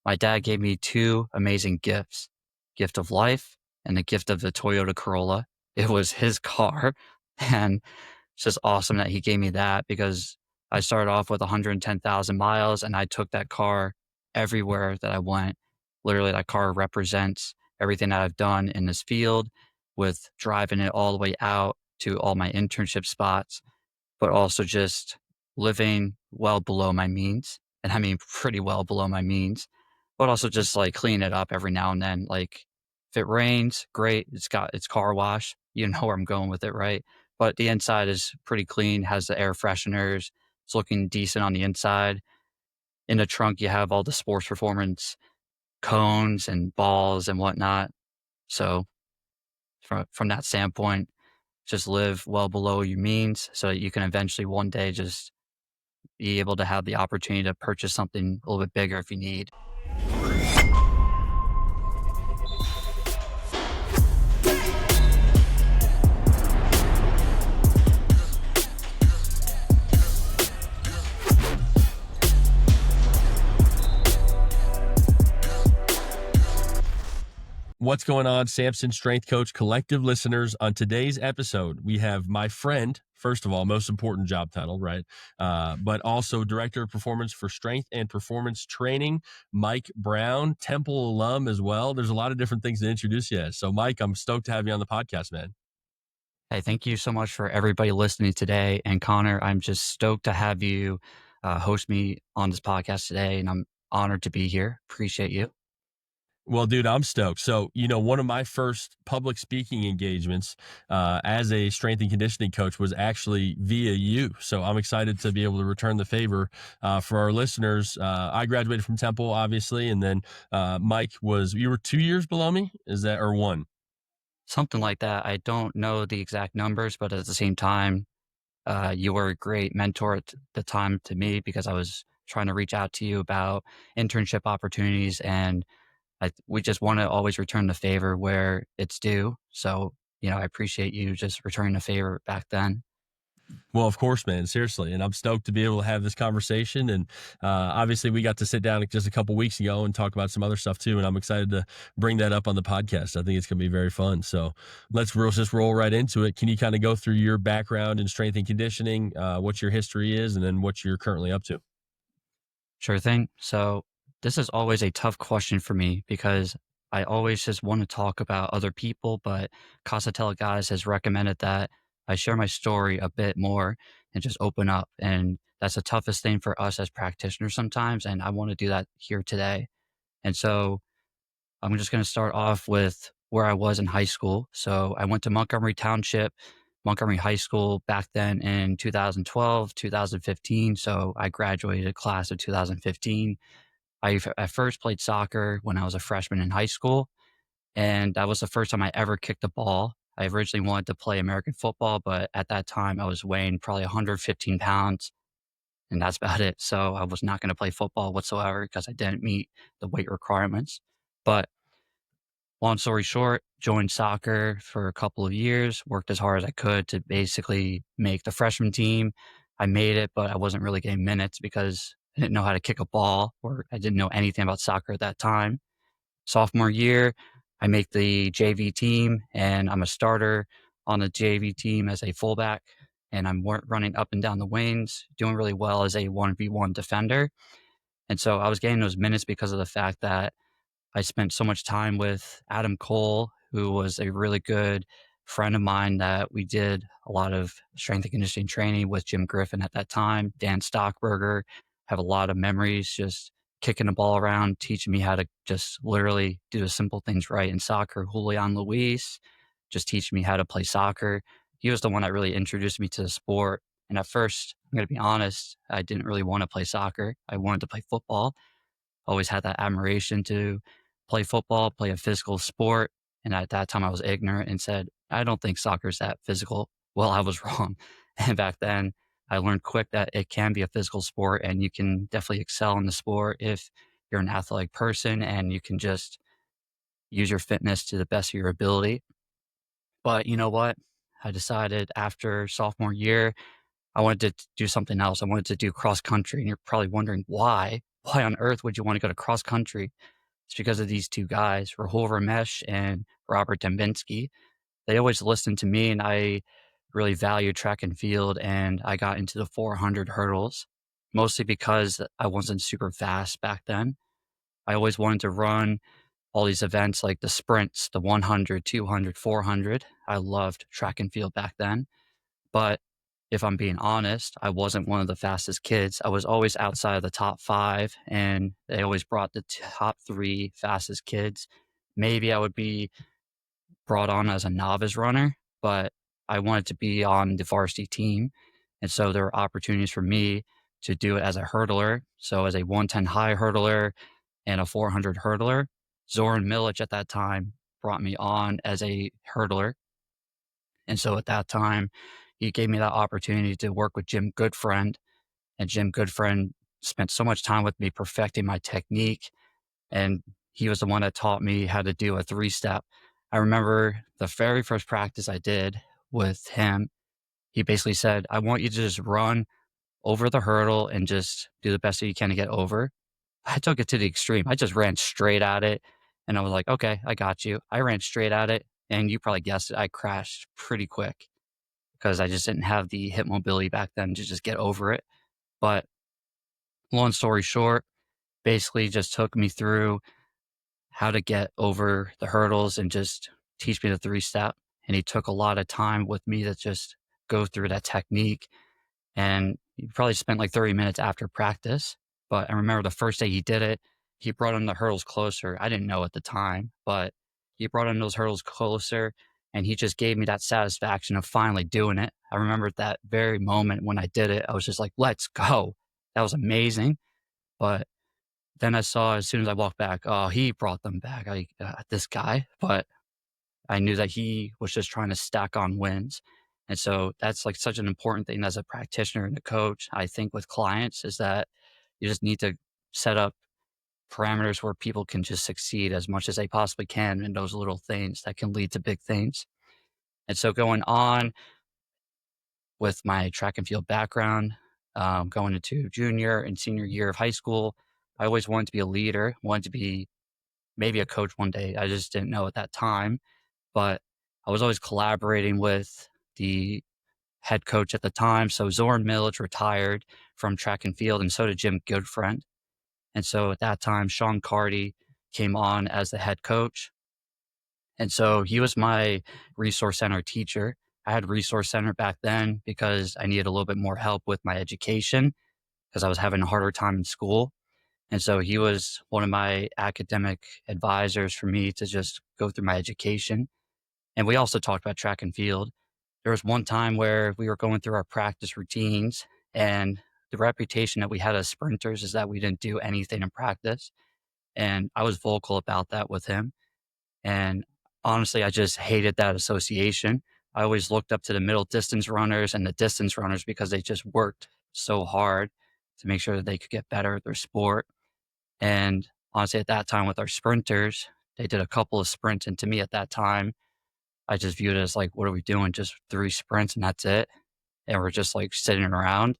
my dad gave me two amazing gifts, gift of life and the gift of the Toyota Corolla. It was his car. And it's just awesome that he gave me that because I started off with 110,000 miles and I took that car everywhere that I went. Literally, that car represents everything that I've done in this field with driving it all the way out to all my internship spots, but also just living well below my means. And I mean, pretty well below my means, but also just like clean it up every now and then. Like if it rains, great. It's got its car wash. You know where I'm going with it, right? But the inside is pretty clean, has the air fresheners. It's looking decent on the inside. In the trunk, you have all the sports performance cones and balls and whatnot. So from that standpoint, just live well below your means so that you can eventually one day just be able to have the opportunity to purchase something a little bit bigger if you need. What's going on, Samson Strength Coach Collective listeners? On today's episode, we have my friend, first of all, most important job title, right? But also Director of Performance for Strength and Performance Training, Mike Brown, Temple alum as well. There's a lot of different things to introduce you as. So, Mike, I'm stoked to have you on the podcast, man. Hey, thank you so much for everybody listening today. And Connor, I'm just stoked to have you host me on this podcast today. And I'm honored to be here. Appreciate you. Well, dude, I'm stoked. So, one of my first public speaking engagements as a strength and conditioning coach was actually via you. So I'm excited to be able to return the favor for our listeners. I graduated from Temple, obviously, and then Mike you were 2 years below me? Is that, or one? Something like that. I don't know the exact numbers, but at the same time, you were a great mentor at the time to me because I was trying to reach out to you about internship opportunities, and we just want to always return the favor where it's due. So, I appreciate you just returning the favor back then. Well, of course, man, seriously. And I'm stoked to be able to have this conversation. And obviously we got to sit down just a couple weeks ago and talk about some other stuff too. And I'm excited to bring that up on the podcast. I think it's going to be very fun. So let's just roll right into it. Can you kind of go through your background in strength and conditioning, what your history is, and then what you're currently up to? Sure thing. So this is always a tough question for me because I always just want to talk about other people, but Casa Tele Guys has recommended that I share my story a bit more and just open up. And that's the toughest thing for us as practitioners sometimes. And I want to do that here today. And so I'm just going to start off with where I was in high school. So I went to Montgomery Township, Montgomery High School back then in 2012, 2015. So I graduated class of 2015. I first played soccer when I was a freshman in high school, and that was the first time I ever kicked a ball. I originally wanted to play American football, but at that time I was weighing probably 115 pounds, and that's about it. So I was not going to play football whatsoever because I didn't meet the weight requirements. But long story short, joined soccer for a couple of years, worked as hard as I could to basically make the freshman team. I made it, but I wasn't really getting minutes because I didn't know how to kick a ball or I didn't know anything about soccer at that time. Sophomore year, I make the JV team and I'm a starter on the JV team as a fullback. And I'm running up and down the wings, doing really well as a 1v1 defender. And so I was getting those minutes because of the fact that I spent so much time with Adam Cole, who was a really good friend of mine that we did a lot of strength and conditioning training with Jim Griffin at that time, Dan Stockberger. Have a lot of memories just kicking the ball around, teaching me how to just literally do the simple things right in soccer. Julian Luis, just teaching me how to play soccer. He was the one that really introduced me to the sport. And at first, I'm going to be honest, I didn't really want to play soccer. I wanted to play football. Always had that admiration to play football, play a physical sport. And at that time I was ignorant and said, I don't think soccer is that physical. Well, I was wrong. And back then I learned quick that it can be a physical sport and you can definitely excel in the sport if you're an athletic person and you can just use your fitness to the best of your ability. But you know what? I decided after sophomore year, I wanted to do something else. I wanted to do cross country. And you're probably wondering why. why on earth would you want to go to cross country? It's because of these two guys, Rahul Ramesh and Robert Dembinski. They always listened to me, and I really valued track and field, and I got into the 400 hurdles, mostly because I wasn't super fast back then. I always wanted to run all these events like the sprints, the 100, 200, 400. I loved track and field back then. But if I'm being honest, I wasn't one of the fastest kids. I was always outside of the top 5, and they always brought the top 3 fastest kids. Maybe I would be brought on as a novice runner, but I wanted to be on the varsity team. And so there were opportunities for me to do it as a hurdler. So as a 110 high hurdler and a 400 hurdler, Zoran Milic at that time brought me on as a hurdler. And so at that time, he gave me that opportunity to work with Jim Goodfriend. And Jim Goodfriend spent so much time with me perfecting my technique. And he was the one that taught me how to do a 3-step. I remember the very first practice I did with him, he basically said, I want you to just run over the hurdle and just do the best that you can to get over. I took it to the extreme. I just ran straight at it. And I was like, okay, I got you. I ran straight at it. And you probably guessed it. I crashed pretty quick because I just didn't have the hip mobility back then to just get over it. But long story short, basically just took me through how to get over the hurdles and just teach me the 3-step. And he took a lot of time with me to just go through that technique. And he probably spent like 30 minutes after practice. But I remember the first day he did it, he brought in the hurdles closer. I didn't know at the time, but he brought in those hurdles closer, and he just gave me that satisfaction of finally doing it. I remember that very moment when I did it, I was just like, let's go. That was amazing. But then I saw as soon as I walked back, oh, he brought them back. This guy, but I knew that he was just trying to stack on wins. And so that's like such an important thing as a practitioner and a coach. I think with clients is that you just need to set up parameters where people can just succeed as much as they possibly can in those little things that can lead to big things. And so going on with my track and field background, going into junior and senior year of high school, I always wanted to be a leader, wanted to be maybe a coach one day. I just didn't know at that time, but I was always collaborating with the head coach at the time. So Zoran Milic retired from track and field, and so did Jim Goodfriend. And so at that time, Sean Carty came on as the head coach. And so he was my resource center teacher. I had resource center back then because I needed a little bit more help with my education because I was having a harder time in school. And so he was one of my academic advisors for me to just go through my education. And we also talked about track and field. There was one time where we were going through our practice routines, and the reputation that we had as sprinters is that we didn't do anything in practice. And I was vocal about that with him. And honestly, I just hated that association. I always looked up to the middle distance runners and the distance runners because they just worked so hard to make sure that they could get better at their sport. And honestly, at that time with our sprinters, they did a couple of sprints. And to me at that time, I just viewed it as like, what are we doing? Just 3 sprints and that's it. And we're just like sitting around.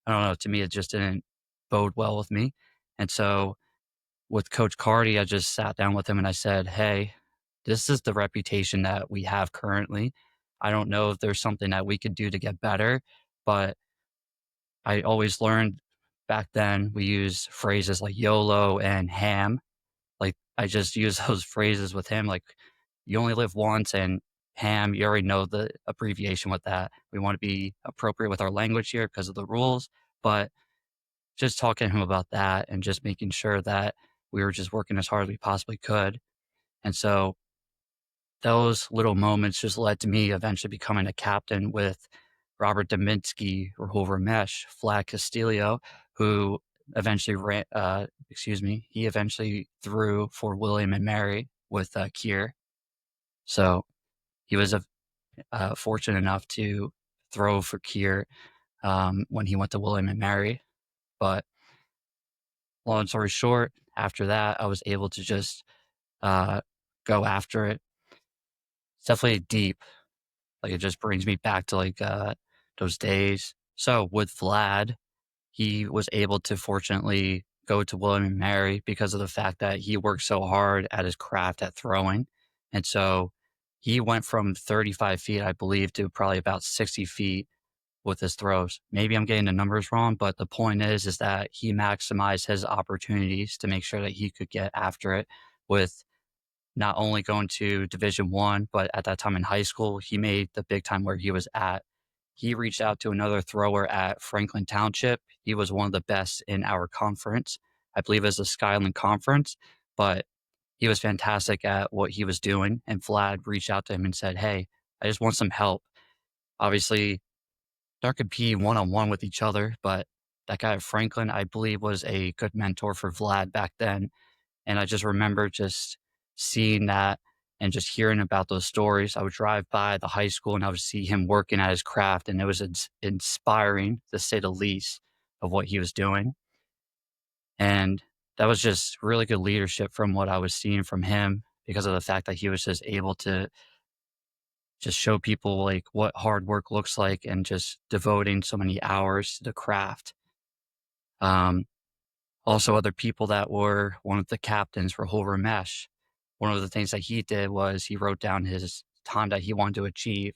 I don't know. To me, it just didn't bode well with me. And so with Coach Carty, I just sat down with him and I said, hey, this is the reputation that we have currently. I don't know if there's something that we could do to get better, but I always learned back then we use phrases like YOLO and ham. Like I just use those phrases with him, like you only live once, and ham, you already know the abbreviation with that. We want to be appropriate with our language here because of the rules, but just talking to him about that and just making sure that we were just working as hard as we possibly could. And so those little moments just led to me eventually becoming a captain with Robert Dominski, Rahul Ramesh, Flag Castillo, who eventually he eventually threw for William and Mary with Kier. So he was fortunate enough to throw for Kier when he went to William and Mary. But long story short, after that, I was able to just uh, go after it. It's definitely deep. Like it just brings me back to like those days. So with Vlad, he was able to fortunately go to William and Mary because of the fact that he worked so hard at his craft at throwing. And so he went from 35 feet, I believe, to probably about 60 feet with his throws. Maybe I'm getting the numbers wrong, but the point is that he maximized his opportunities to make sure that he could get after it with not only going to Division 1, but at that time in high school, he made the big time where he was at. He reached out to another thrower at Franklin Township. He was one of the best in our conference. I believe it was the Skyland Conference, but he was fantastic at what he was doing. And Vlad reached out to him and said, "Hey, I just want some help." Obviously, they're competing one on one with each other, but that guy at Franklin, I believe, was a good mentor for Vlad back then. And I just remember just seeing that and just hearing about those stories. I would drive by the high school and I would see him working at his craft, and it was inspiring, to say the least, of what he was doing. And that was just really good leadership from what I was seeing from him because of the fact that he was just able to just show people like what hard work looks like and just devoting so many hours to the craft. Um, Also, other people that were one of the captains for Whole Ramesh. One of the things that he did was he wrote down his time that he wanted to achieve,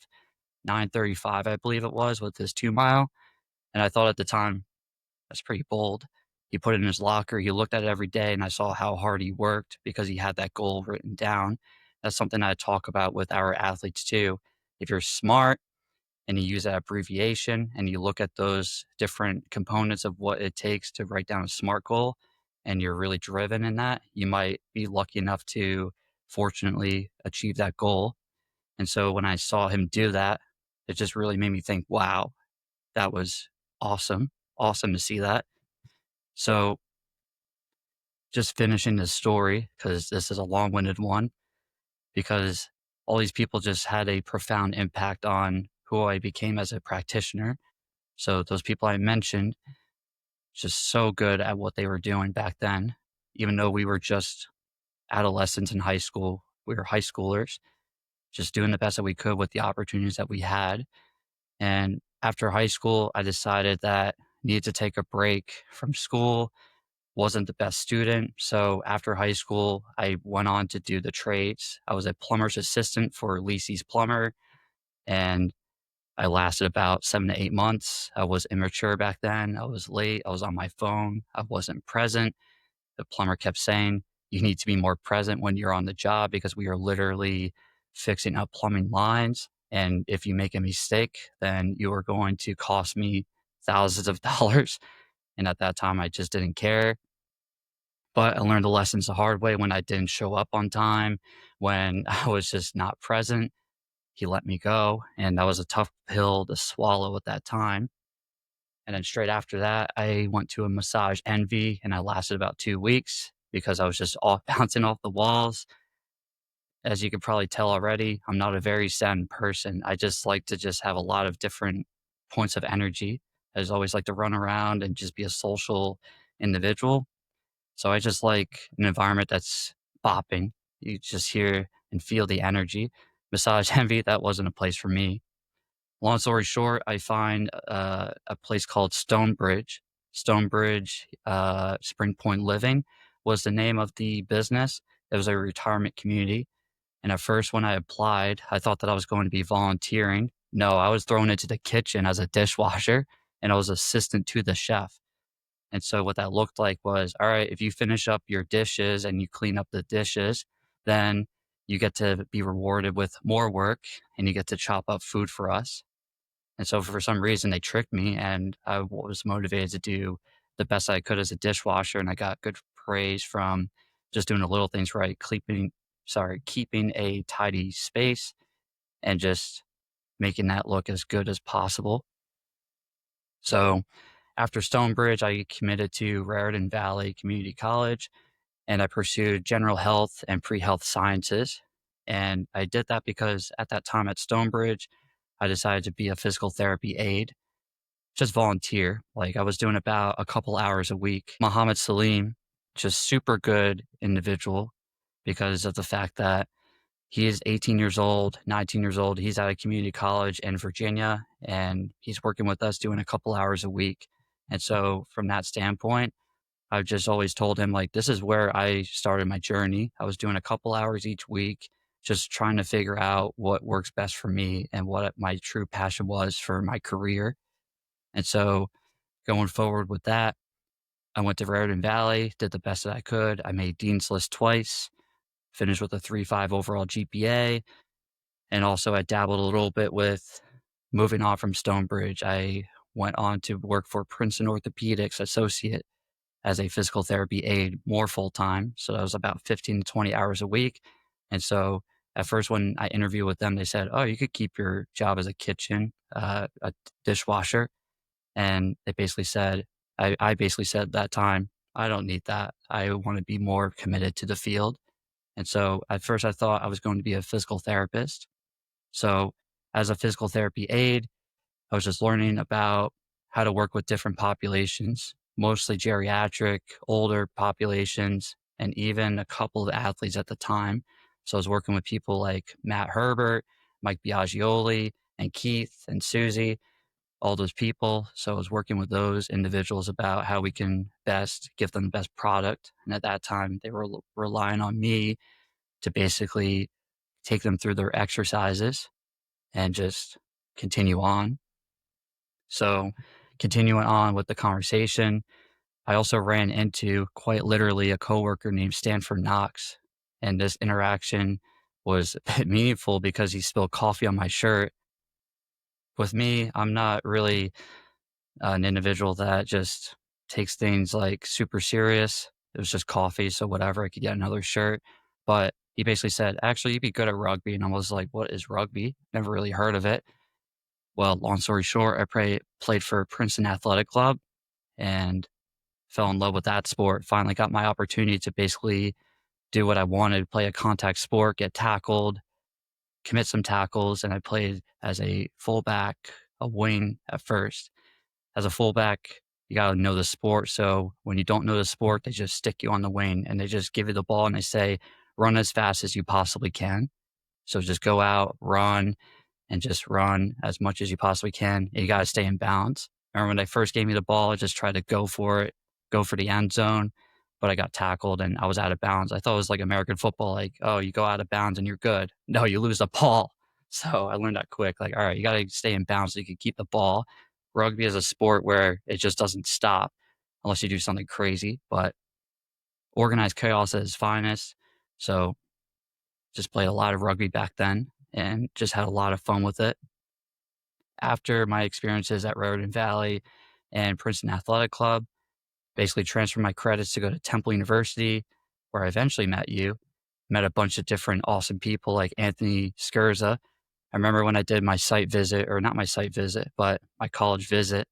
9:35, I believe it was, with his 2 mile. And I thought at the time, that's pretty bold. He put it in his locker. He looked at it every day, and I saw how hard he worked because he had that goal written down. That's something I talk about with our athletes too. If you're smart, and you use that abbreviation and you look at those different components of what it takes to write down a SMART goal and you're really driven in that, you might be lucky enough to fortunately achieve that goal. And so when I saw him do that, it just really made me think, wow, that was awesome. Awesome to see that. So just finishing the story, because this is a long winded one, because all these people just had a profound impact on who I became as a practitioner. So those people I mentioned, just so good at what they were doing back then. Even though we were just adolescents in high school, we were high schoolers, just doing the best that we could with the opportunities that we had. And after high school, I decided that I needed to take a break from school, wasn't the best student. So after high school, I went on to do the trades. I was a plumber's assistant for Lisi's Plumber, and I lasted about 7 to 8 months. I was immature back then. I was late. I was on my phone. I wasn't present. The plumber kept saying, "You need to be more present when you're on the job because we are literally fixing up plumbing lines. And if you make a mistake, then you are going to cost me thousands of dollars." And at that time, I just didn't care. But I learned the lessons the hard way when I didn't show up on time, when I was just not present. He let me go, and that was a tough pill to swallow at that time. And then straight after that, I went to a massage envy, and I lasted about 2 weeks because I was just off bouncing off the walls. As you could probably tell already, I'm not a very zen person. I just like to just have a lot of different points of energy. I just always like to run around and just be a social individual. So I just like an environment that's bopping. You just hear and feel the energy. Massage envy, that wasn't a place for me. Long story short, I find a place called Stonebridge. Stonebridge Spring Point Living was the name of the business. It was a retirement community. And at first, when I applied, I thought that I was going to be volunteering. No, I was thrown into the kitchen as a dishwasher and I was assistant to the chef. And so what that looked like was, all right, if you finish up your dishes and you clean up the dishes, then you get to be rewarded with more work and you get to chop up food for us. And so for some reason, they tricked me, and I was motivated to do the best I could as a dishwasher. And I got good praise from just doing the little things right, keeping a tidy space and just making that look as good as possible. So after Stonebridge, I committed to Raritan Valley Community College, and I pursued general health and pre-health sciences. And I did that because at that time at Stonebridge, I decided to be a physical therapy aide, just volunteer. Like I was doing about a couple hours a week. Muhammad Salim, just super good individual because of the fact that he is 18 years old, 19 years old. He's at a community college in Virginia and he's working with us doing a couple hours a week. And so from that standpoint, I just always told him, like, this is where I started my journey. I was doing a couple hours each week, just trying to figure out what works best for me and what my true passion was for my career. And so going forward with that, I went to Raritan Valley, did the best that I could. I made Dean's List twice, finished with a 3.5 overall GPA. And also I dabbled a little bit with moving on from Stonebridge. I went on to work for Princeton Orthopedics Associate as a physical therapy aide more full time. So that was about 15 to 20 hours a week. And so at first, when I interviewed with them, they said, "Oh, you could keep your job as a a dishwasher." And they basically said, I basically said at that time, I don't need that. I want to be more committed to the field. And so at first, I thought I was going to be a physical therapist. So as a physical therapy aide, I was just learning about how to work with different populations, mostly geriatric, older populations, and even a couple of athletes at the time. So I was working with people like Matt Herbert, Mike Biagioli, and Keith and Susie, all those people. So I was working with those individuals about how we can best give them the best product. And at that time, they were relying on me to basically take them through their exercises and just continue on. So, continuing on with the conversation, I also ran into quite literally a coworker named Stanford Knox. And this interaction was a bit meaningful because he spilled coffee on my shirt. With me, I'm not really an individual that just takes things like super serious. It was just coffee, so whatever, I could get another shirt. But he basically said, "Actually, you'd be good at rugby." And I was like, "What is rugby? Never really heard of it." Well, long story short, played for Princeton Athletic Club and fell in love with that sport. Finally got my opportunity to basically do what I wanted, play a contact sport, get tackled, commit some tackles, and I played as a fullback, a wing at first. As a fullback, you gotta know the sport, so when you don't know the sport, they just stick you on the wing, and they just give you the ball, and they say, "Run as fast as you possibly can." So just go out, run, and just run as much as you possibly can. And you got to stay in bounds. I remember when they first gave me the ball, I just tried to go for it, go for the end zone, but I got tackled and I was out of bounds. I thought it was like American football, like, oh, you go out of bounds and you're good. No, you lose the ball. So I learned that quick. Like, all right, you got to stay in bounds so you can keep the ball. Rugby is a sport where it just doesn't stop unless you do something crazy, but organized chaos at its finest. So just played a lot of rugby back then and just had a lot of fun with it. After my experiences at Raritan Valley and Princeton Athletic Club, basically transferred my credits to go to Temple University, where I eventually met you. Met a bunch of different awesome people like Anthony Skurza. I remember when I did my site visit, or not my site visit, but my college visit,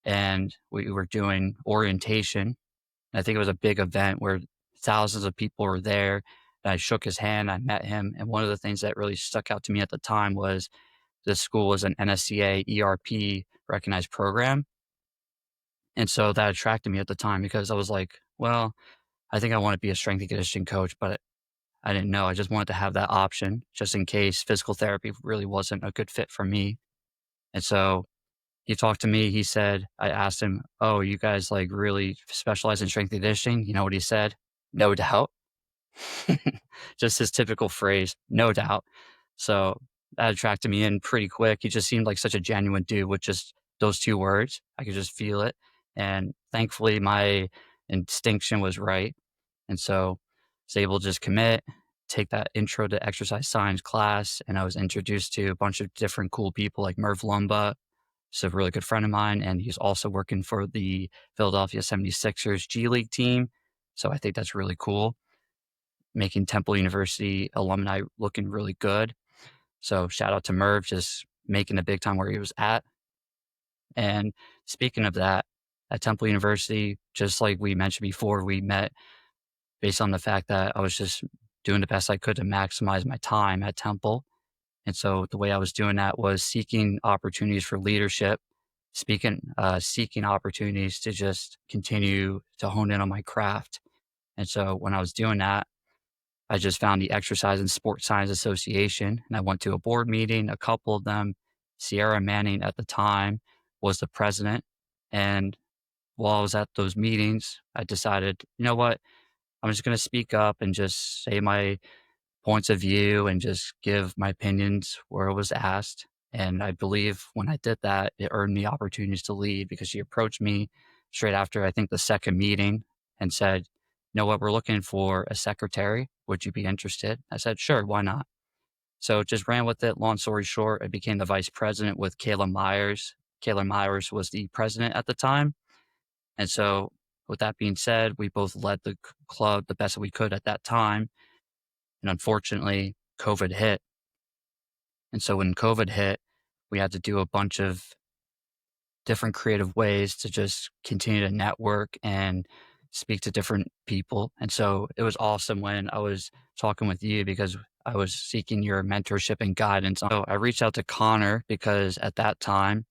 and we were doing orientation. And I think it was a big event where thousands of people were there. And I shook his hand, I met him. And one of the things that really stuck out to me at the time was this school was an NSCA ERP recognized program. And so that attracted me at the time because I was like, well, I think I want to be a strength and conditioning coach, but I didn't know. I just wanted to have that option just in case physical therapy really wasn't a good fit for me. And so he talked to me. He said, I asked him, "Oh, you guys like really specialize in strength and conditioning?" You know what he said? "No doubt." Just his typical phrase, "No doubt." So that attracted me in pretty quick. He just seemed like such a genuine dude with just those 2 words. I could just feel it. And thankfully, my instinction was right. And so I was able to just commit, take that intro to exercise science class, and I was introduced to a bunch of different cool people like Merv Lumba. He's a really good friend of mine, and he's also working for the Philadelphia 76ers G League team. So I think that's really cool, making Temple University alumni looking really good. So shout out to Merv, just making a big time where he was at. And speaking of that, at Temple University, just like we mentioned before, we met based on the fact that I was just doing the best I could to maximize my time at Temple. And so the way I was doing that was seeking opportunities for leadership, seeking opportunities to just continue to hone in on my craft. And so when I was doing that, I just found the Exercise and Sport Science Association, and I went to a board meeting, a couple of them. Sierra Manning at the time was the president, and while I was at those meetings, I decided, you know what? I'm just going to speak up and just say my points of view and just give my opinions where it was asked. And I believe when I did that, it earned me opportunities to lead because she approached me straight after, I think, the second meeting and said, you know what, we're looking for a secretary. Would you be interested? I said, sure, why not? So just ran with it. Long story short, I became the vice president with Kayla Myers. Kayla Myers was the president at the time. And so, with that being said, we both led the club the best that we could at that time. And unfortunately, COVID hit. And so, when COVID hit, we had to do a bunch of different creative ways to just continue to network and speak to different people. And so, it was awesome when I was talking with you because I was seeking your mentorship and guidance. So, I reached out to Connor because at that time,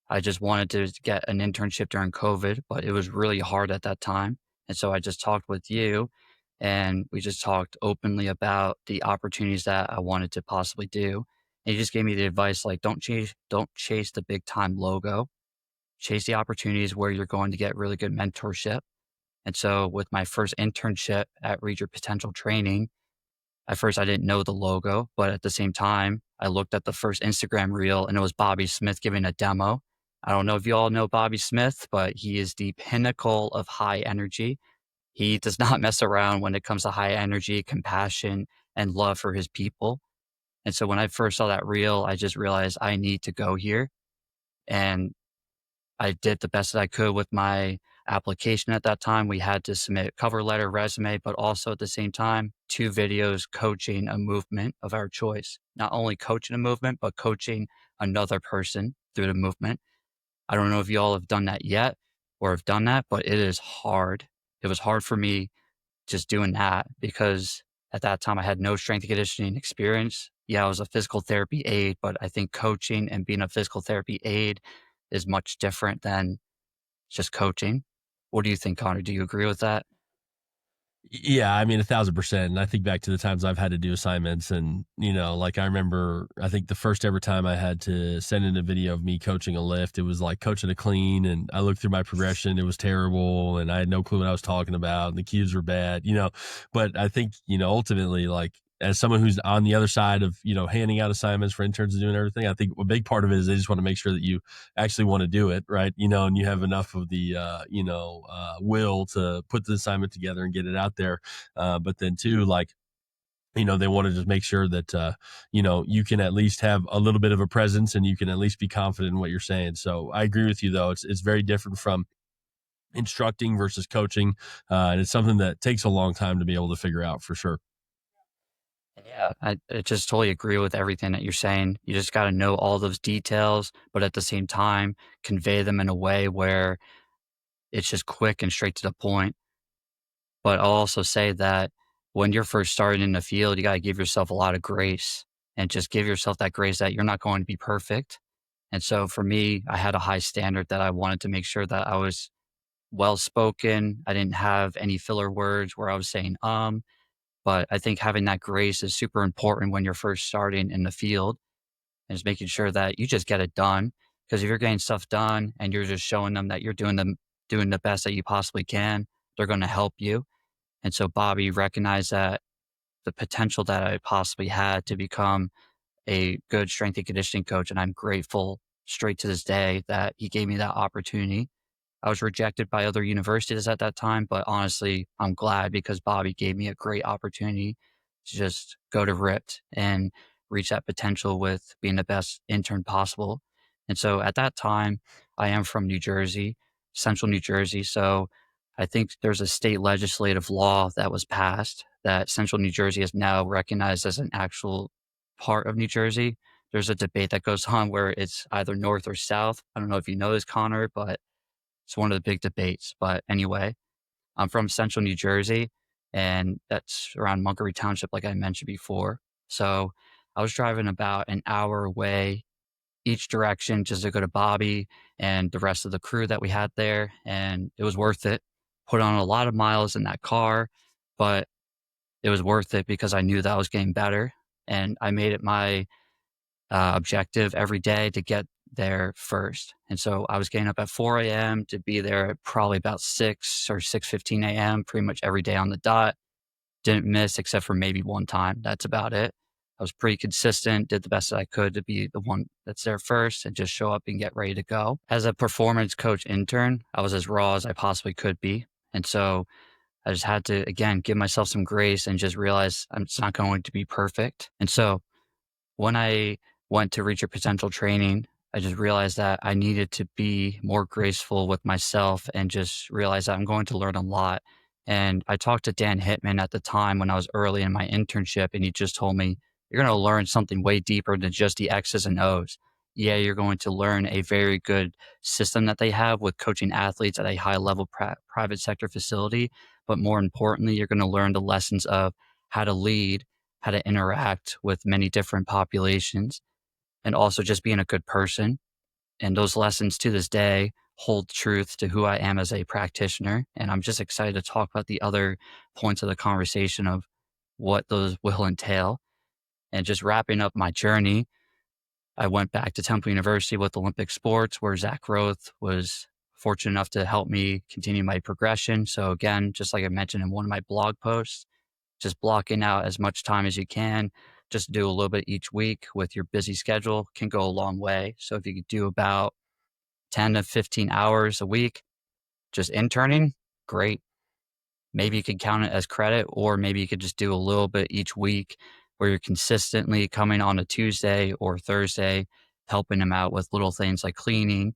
I just wanted to get an internship during COVID, but it was really hard at that time. And so I just talked with you and we just talked openly about the opportunities that I wanted to possibly do. And you just gave me the advice like don't chase the big time logo. Chase the opportunities where you're going to get really good mentorship. And so with my first internship at Read Your Potential training, at first, I didn't know the logo, but at the same time, I looked at the first Instagram reel and it was Bobby Smith giving a demo. I don't know if you all know Bobby Smith, but he is the pinnacle of high energy. He does not mess around when it comes to high energy, compassion, and love for his people. And so when I first saw that reel, I just realized I need to go here. And I did the best that I could with my application at that time. We had to submit cover letter, resume, but also at the same time, 2 videos coaching a movement of our choice. Not only coaching a movement, but coaching another person through the movement. I don't know if you all have done that yet or have done that, but it is hard. It was hard for me just doing that because at that time I had no strength and conditioning experience. Yeah, I was a physical therapy aide, but I think coaching and being a physical therapy aide is much different than just coaching. What do you think, Connor? Do you agree with that? Yeah, I mean, 1,000%. And I think back to the times I've had to do assignments and, like I remember, I think the first ever time I had to send in a video of me coaching a lift, it was like coaching a clean. And I looked through my progression. It was terrible. And I had no clue what I was talking about. And the cues were bad. But I think, ultimately, like, as someone who's on the other side of, handing out assignments for interns and doing everything, I think a big part of it is they just want to make sure that you actually want to do it, right? And you have enough of the, will to put the assignment together and get it out there. But then too, like, they want to just make sure that, you can at least have a little bit of a presence and you can at least be confident in what you're saying. So I agree with you though. It's very different from instructing versus coaching. And it's something that takes a long time to be able to figure out for sure. Yeah, I just totally agree with everything that you're saying. You just got to know all those details, but at the same time, convey them in a way where it's just quick and straight to the point. But I'll also say that when you're first starting in the field, you got to give yourself a lot of grace and just give yourself that grace that you're not going to be perfect. And so for me, I had a high standard that I wanted to make sure that I was well spoken. I didn't have any filler words where I was saying, but I think having that grace is super important when you're first starting in the field and just making sure that you just get it done. Because if you're getting stuff done and you're just showing them that you're doing the best that you possibly can, they're going to help you. And so Bobby recognized that the potential that I possibly had to become a good strength and conditioning coach. And I'm grateful straight to this day that he gave me that opportunity. I was rejected by other universities at that time, but honestly, I'm glad because Bobby gave me a great opportunity to just go to RIPT and reach that potential with being the best intern possible. And so at that time, I am from New Jersey, central New Jersey. So I think there's a state legislative law that was passed that central New Jersey is now recognized as an actual part of New Jersey. There's a debate that goes on where it's either north or south. I don't know if you know this, Connor, but it's one of the big debates. But anyway, I'm from central New Jersey, and that's around Montgomery Township, like I mentioned before. So I was driving about an hour away each direction just to go to Bobby and the rest of the crew that we had there. And it was worth it. Put on a lot of miles in that car, but it was worth it because I knew that I was getting better. And I made it my objective every day to get there first. And so I was getting up at 4 a.m. to be there at probably about 6 or 6:15 a.m. pretty much every day on the dot. Didn't miss except for maybe one time. That's about it. I was pretty consistent, did the best that I could to be the one that's there first and just show up and get ready to go. As a performance coach intern, I was as raw as I possibly could be. And so I just had to, again, give myself some grace and just realize it's not going to be perfect. And so when I went to Reach Your Potential training, I just realized that I needed to be more graceful with myself and just realize that I'm going to learn a lot. And I talked to Dan Hittman at the time when I was early in my internship, and he just told me, you're going to learn something way deeper than just the X's and O's. Yeah, you're going to learn a very good system that they have with coaching athletes at a high level private sector facility. But more importantly, you're going to learn the lessons of how to lead, how to interact with many different populations, and also just being a good person. And those lessons to this day hold truth to who I am as a practitioner. And I'm just excited to talk about the other points of the conversation of what those will entail. And just wrapping up my journey, I went back to Temple University with Olympic sports, where Zach Roth was fortunate enough to help me continue my progression. So again, just like I mentioned in one of my blog posts, just blocking out as much time as you can, just do a little bit each week with your busy schedule can go a long way. So if you could do about 10 to 15 hours a week, just interning, great. Maybe you could count it as credit, or maybe you could just do a little bit each week where you're consistently coming on a Tuesday or Thursday, helping them out with little things like cleaning,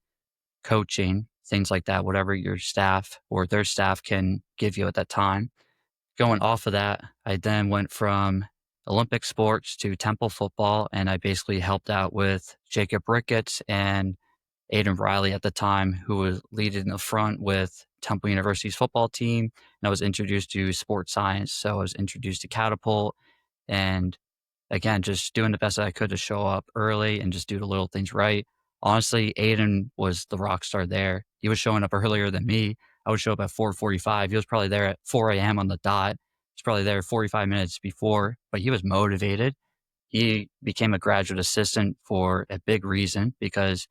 coaching, things like that, whatever your staff or their staff can give you at that time. Going off of that, I then went from Olympic sports to Temple football, and I basically helped out with Jacob Ricketts and Aiden Riley at the time, who was leading the front with Temple University's football team. And I was introduced to sports science. So I was introduced to catapult and again, just doing the best that I could to show up early and just do the little things right. Honestly, Aiden was the rock star there. He was showing up earlier than me. I would show up at 4:45. He was probably there at 4 a.m. on the dot. He's probably there 45 minutes before, but he was motivated. He became a graduate assistant for a big reason because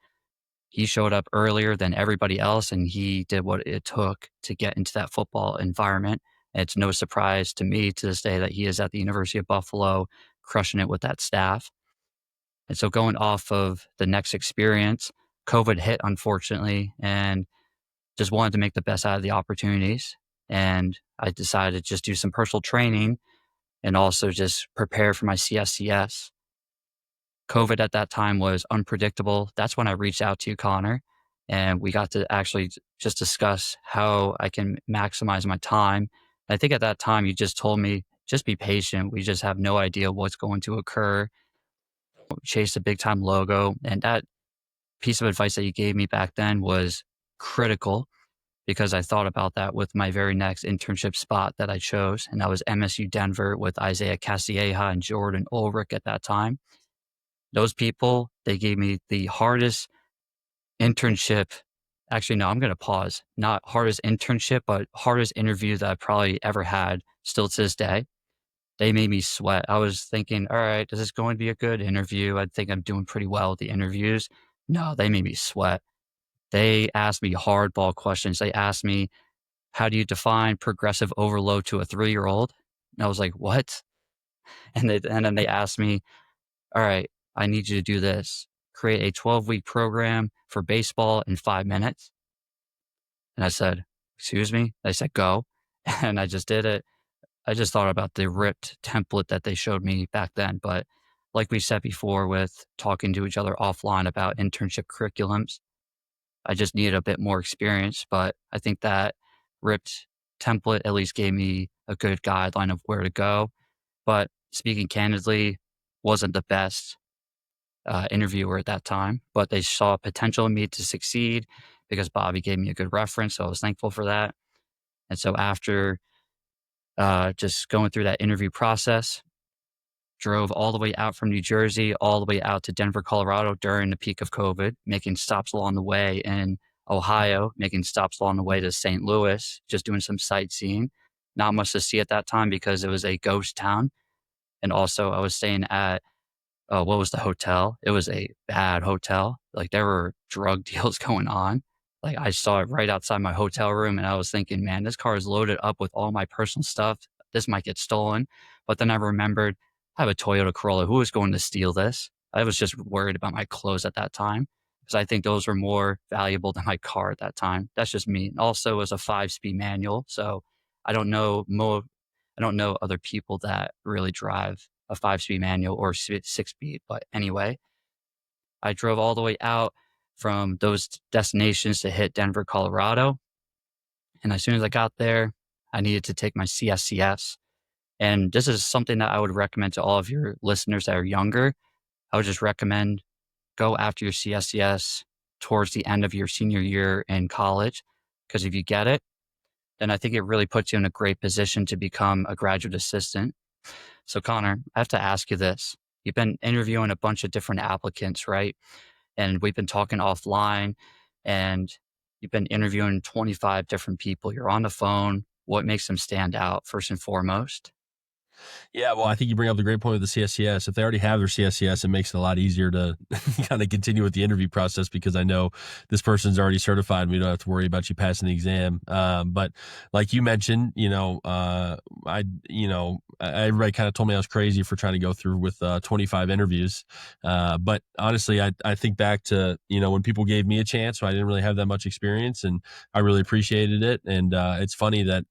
he showed up earlier than everybody else and he did what it took to get into that football environment. It's no surprise to me to this day that he is at the University of Buffalo crushing it with that staff. And so going off of the next experience, COVID hit, unfortunately, and just wanted to make the best out of the opportunities. And I decided to just do some personal training and also just prepare for my CSCS. COVID at that time was unpredictable. That's when I reached out to you, Connor, and we got to actually just discuss how I can maximize my time. I think at that time you just told me, just be patient. We just have no idea what's going to occur. Chase a big time logo. And that piece of advice that you gave me back then was critical because I thought about that with my very next internship spot that I chose. And that was MSU Denver with Isaiah Casieja and Jordan Ulrich at that time. Those people, they gave me the hardest internship. Actually, no, I'm going to pause. Not hardest internship, but hardest interview that I probably ever had still to this day. They made me sweat. I was thinking, all right, this is going to be a good interview. I think I'm doing pretty well with the interviews. No, they made me sweat. They asked me hardball questions. They asked me, how do you define progressive overload to a 3-year-old? And I was like, what? And then they asked me, all right, I need you to do this. Create a 12-week program for baseball in 5 minutes. And I said, excuse me? They said, go. And I just did it. I just thought about the ripped template that they showed me back then. But like we said before with talking to each other offline about internship curriculums, I just needed a bit more experience. But I think that ripped template at least gave me a good guideline of where to go. But speaking candidly, wasn't the best interviewer at that time, but they saw potential in me to succeed because Bobby gave me a good reference. So I was thankful for that. And so after just going through that interview process, drove all the way out from New Jersey, all the way out to Denver, Colorado during the peak of COVID, making stops along the way in Ohio, making stops along the way to St. Louis, just doing some sightseeing. Not much to see at that time because it was a ghost town. And also I was staying at what was the hotel? It was a bad hotel. Like, there were drug deals going on. Like, I saw it right outside my hotel room, and I was thinking, "Man, this car is loaded up with all my personal stuff. This might get stolen." But then I remembered I have a Toyota Corolla. Who is going to steal this? I was just worried about my clothes at that time because I think those were more valuable than my car at that time. That's just me. Also, it was a five-speed manual, so I don't know mo I don't know other people that really drive a five-speed manual or six-speed. But anyway, I drove all the way out from those destinations to hit Denver, Colorado. And as soon as I got there, I needed to take my CSCS. And this is something that I would recommend to all of your listeners that are younger. I would just recommend go after your CSCS towards the end of your senior year in college. Because if you get it, then I think it really puts you in a great position to become a graduate assistant. So, Connor, I have to ask you this. You've been interviewing a bunch of different applicants, right? And we've been talking offline, and you've been interviewing 25 different people. You're on the phone. What makes them stand out, first and foremost? Yeah, well, I think you bring up the great point with the CSCS. If they already have their CSCS, it makes it a lot easier to kind of continue with the interview process because I know this person's already certified. And we don't have to worry about you passing the exam. But like you mentioned, everybody kind of told me I was crazy for trying to go through with 25 interviews. But honestly, I think back to, when people gave me a chance, so I didn't really have that much experience and I really appreciated it. And it's funny that,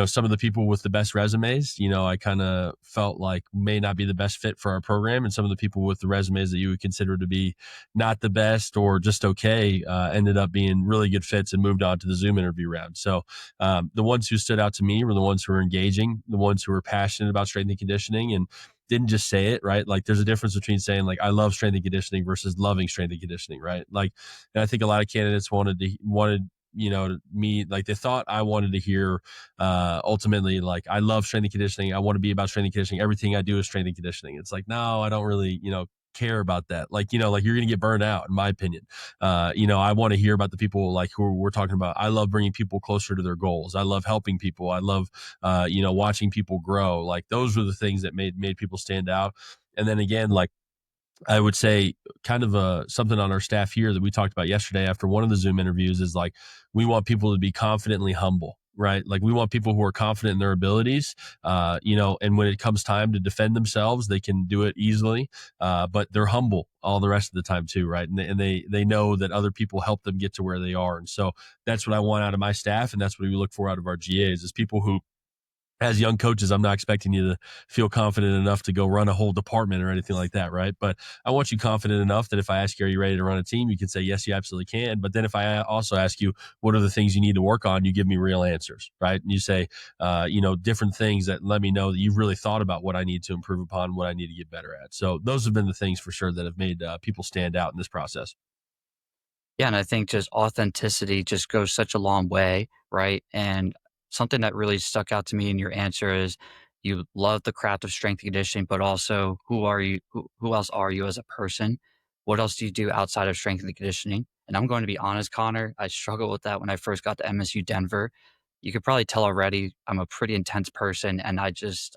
some of the people with the best resumes, I kind of felt like may not be the best fit for our program. And some of the people with the resumes that you would consider to be not the best or just okay ended up being really good fits and moved on to the Zoom interview round. So the ones who stood out to me were the ones who were engaging, the ones who were passionate about strength and conditioning and didn't just say it, right? Like there's a difference between saying like I love strength and conditioning versus loving strength and conditioning, right? Like, and I think a lot of candidates wanted me, like they thought I wanted to hear ultimately like I love strength and conditioning, I want to be about strength and conditioning, everything I do is strength and conditioning. It's like, no, I don't really care about that. Like, like you're gonna get burned out in my opinion. I want to hear about the people like who we're talking about. I love bringing people closer to their goals. I love helping people. I love watching people grow. Like those were the things that made people stand out. And then again, like I would say kind of something on our staff here that we talked about yesterday after one of the Zoom interviews is like, we want people to be confidently humble, right? Like we want people who are confident in their abilities, and when it comes time to defend themselves, they can do it easily, but they're humble all the rest of the time too, right? And they know that other people help them get to where they are. And so that's what I want out of my staff. And that's what we look for out of our GAs is people who, as young coaches, I'm not expecting you to feel confident enough to go run a whole department or anything like that, right? But I want you confident enough that if I ask you, are you ready to run a team? You can say, yes, you absolutely can. But then if I also ask you, what are the things you need to work on? You give me real answers, right? And you say, different things that let me know that you've really thought about what I need to improve upon, what I need to get better at. So those have been the things for sure that have made people stand out in this process. Yeah, and I think just authenticity just goes such a long way, right? And something that really stuck out to me in your answer is you love the craft of strength and conditioning, but also who are you? Who else are you as a person? What else do you do outside of strength and conditioning? And I'm going to be honest, Connor, I struggled with that when I first got to MSU Denver. You could probably tell already I'm a pretty intense person and I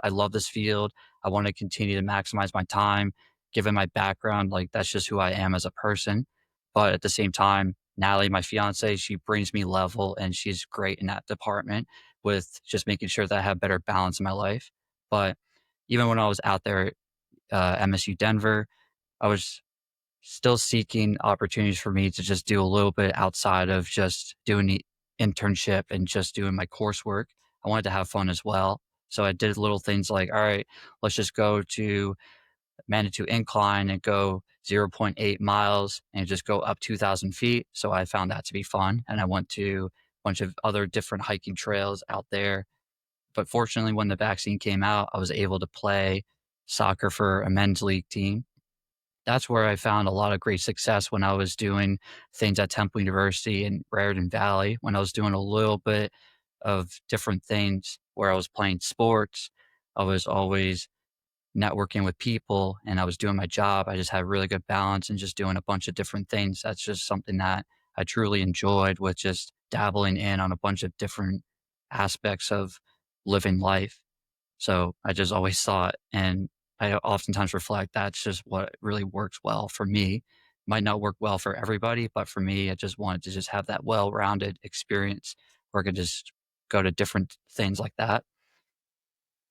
love this field. I want to continue to maximize my time. Given my background, like that's just who I am as a person. But at the same time, Natalie, my fiance, she brings me level and she's great in that department with just making sure that I have better balance in my life. But even when I was out there, MSU Denver, I was still seeking opportunities for me to just do a little bit outside of just doing the internship and just doing my coursework. I wanted to have fun as well. So I did little things like, all right, let's just go to Manitou Incline and go zero point 0.8 miles and just go up 2,000 feet. So I found that to be fun. And I went to a bunch of other different hiking trails out there. But fortunately, when the vaccine came out, I was able to play soccer for a men's league team. That's where I found a lot of great success when I was doing things at Temple University and Raritan Valley, when I was doing a little bit of different things where I was playing sports. I was always networking with people and I was doing my job. I just had really good balance and just doing a bunch of different things. That's just something that I truly enjoyed with just dabbling in on a bunch of different aspects of living life. So I just always saw it. And I oftentimes reflect that's just what really works well for me. Might not work well for everybody, but for me, I just wanted to just have that well-rounded experience where I could just go to different things like that.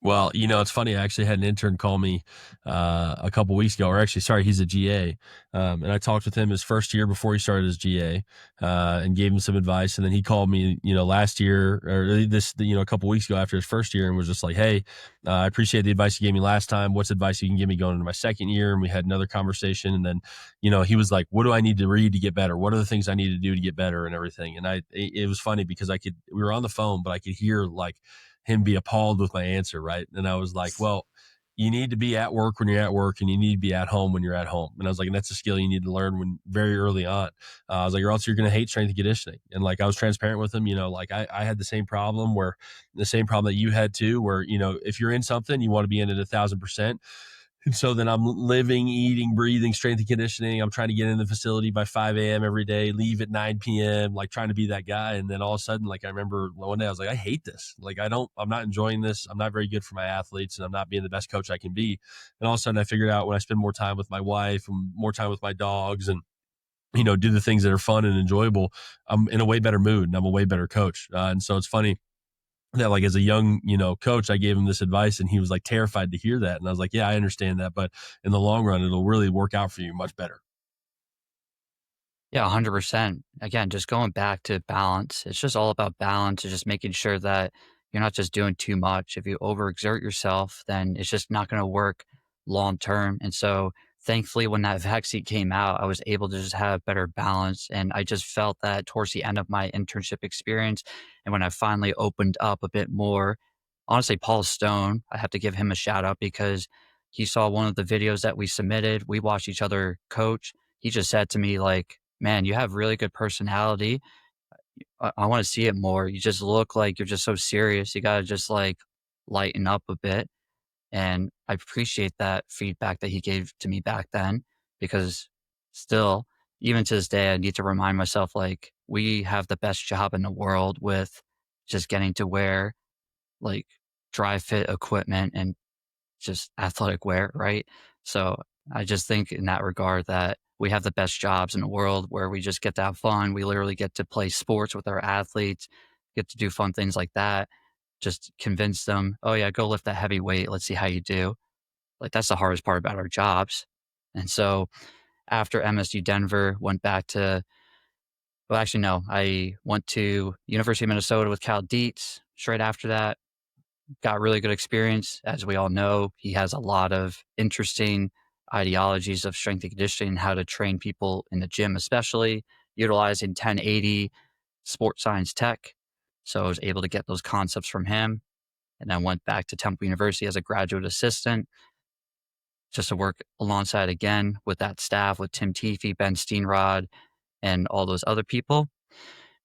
Well, it's funny. I actually had an intern call me a couple weeks ago, or actually, sorry, he's a GA, and I talked with him his first year before he started as GA, and gave him some advice. And then he called me, last year or a couple weeks ago after his first year, and was just like, "Hey, I appreciate the advice you gave me last time. What's advice you can give me going into my second year?" And we had another conversation, and then, he was like, "What do I need to read to get better? What are the things I need to do to get better and everything?" And it was funny because we were on the phone, but I could hear like him be appalled with my answer, right? And I was like, well, you need to be at work when you're at work, and you need to be at home when you're at home. And I was like, and that's a skill you need to learn when very early on. I was like, or else you're going to hate strength and conditioning. And like, I was transparent with him, like I had the same problem that you had too, where, if you're in something, you want to be in it 1,000%. And so then I'm living, eating, breathing, strength and conditioning. I'm trying to get in the facility by 5 a.m. every day, leave at 9 p.m., like trying to be that guy. And then all of a sudden, like I remember one day I was like, I hate this. Like I'm not enjoying this. I'm not very good for my athletes, and I'm not being the best coach I can be. And all of a sudden I figured out when I spend more time with my wife and more time with my dogs and, do the things that are fun and enjoyable, I'm in a way better mood and I'm a way better coach. And so it's funny that like as a young, coach, I gave him this advice and he was like terrified to hear that. And I was like, yeah, I understand that, but in the long run, it'll really work out for you much better. Yeah, 100%. Again, just going back to balance. It's just all about balance and just making sure that you're not just doing too much. If you overexert yourself, then it's just not going to work long term. And so, thankfully, when that vaccine came out, I was able to just have better balance. And I just felt that towards the end of my internship experience. And when I finally opened up a bit more, honestly, Paul Stone, I have to give him a shout out because he saw one of the videos that we submitted. We watched each other coach. He just said to me, like, man, you have really good personality. I want to see it more. You just look like you're just so serious. You got to just like lighten up a bit. And I appreciate that feedback that he gave to me back then because still, even to this day, I need to remind myself like we have the best job in the world with just getting to wear like dry fit equipment and just athletic wear, right? So I just think in that regard that we have the best jobs in the world where we just get to have fun. We literally get to play sports with our athletes, get to do fun things like that. Just convince them, oh yeah, go lift that heavy weight. Let's see how you do. Like that's the hardest part about our jobs. And so after MSU Denver, went back to well, actually no, I went to University of Minnesota with Cal Dietz. Straight after that, got really good experience. As we all know, he has a lot of interesting ideologies of strength and conditioning, how to train people in the gym, especially utilizing 1080 sports science tech. So I was able to get those concepts from him. And then went back to Temple University as a graduate assistant just to work alongside again with that staff, with Tim Teefy, Ben Steenrod, and all those other people.